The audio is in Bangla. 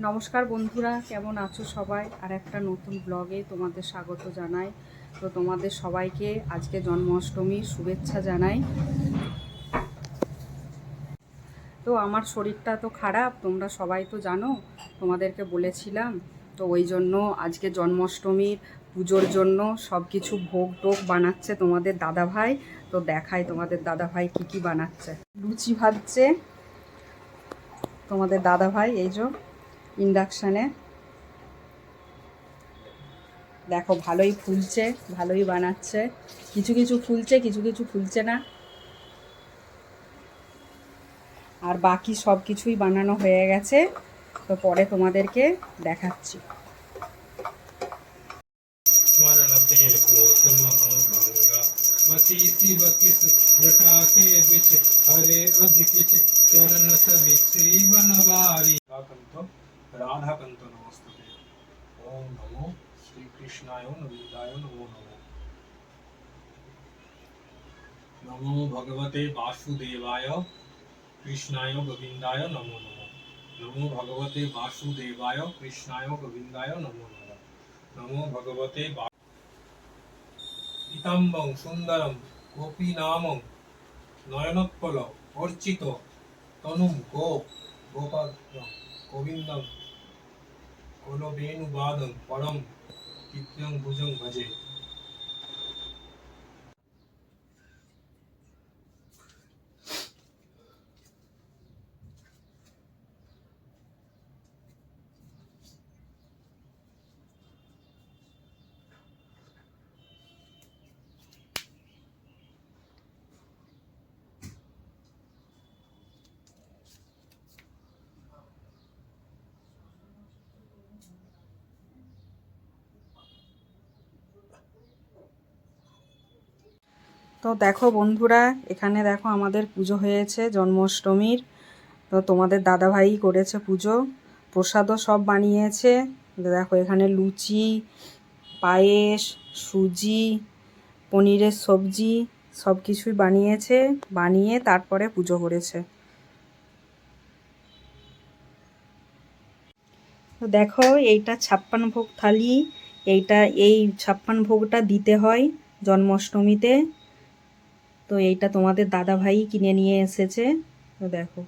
নমস্কার বন্ধুরা, কেমন আছো সবাই? আর একটা নতুন ব্লগে তোমাদের স্বাগত জানাই। তো তোমাদের সবাইকে আজকে জন্মাষ্টমীর শুভেচ্ছা জানাই। তো আমার শরীরটা তো খারাপ, তোমরা সবাই তো জানো, তোমাদেরকে বলেছিলাম। তো ওই জন্য আজকে জন্মাষ্টমীর পুজোর জন্য সব কিছু ভোগ টোগ বানাচ্ছে তোমাদের দাদাভাই। তো দেখাই তোমাদের দাদাভাই কি কি বানাচ্ছে। লুচি ভাজছে তোমাদের দাদাভাই, এই যে ইন্ডাকশানে। দেখো ভালোই ফুলছে, ভালোই বানাচ্ছে। কিছু কিছু ফুলছে, কিছু কিছু ফুলছে না। আর বাকি সব কিছুই বানানো হয়ে গেছে। তো পরে তোমাদেরকে দেখাচ্ছি। রাধাকান্ত নমস্তুতে। ওম নমো শ্রীকৃষ্ণায় নন্দায় নমো নমো। নমো ভগবতে বাসুদেবায় কৃষ্ণায় গোবিন্দায় নমো নমো। নমো ভগবতে বাসুদেবায় কৃষ্ণায় গোবিন্দায় নমো নমো। নমো ভগবতে পীতাম্বং সুন্দরম গোপীনামং নয়নোৎপল অর্চিত তনুম গোপাল গোবিন্দম কলবেণুবাদং পরম দিব্যং ভুজং ভজে। তো দেখো বন্ধুরা, এখানে দেখো আমাদের পুজো হয়েছে জন্মাষ্টমীর। তো তোমাদের দাদাভাই করেছে পুজো, প্রসাদও সব বানিয়েছে। দেখো এখানে লুচি, পায়েস, সুজি, পনিরের সবজি সব কিছুই বানিয়েছে, বানিয়ে তারপরে পুজো করেছে। তো দেখো এইটা 56 ভোগ থালি। এই 56 ভোগটা দিতে হয় জন্মাষ্টমীতে। তো এইটা তোমাদের দাদাভাই কিনে নিয়ে এসেছে। তো দেখো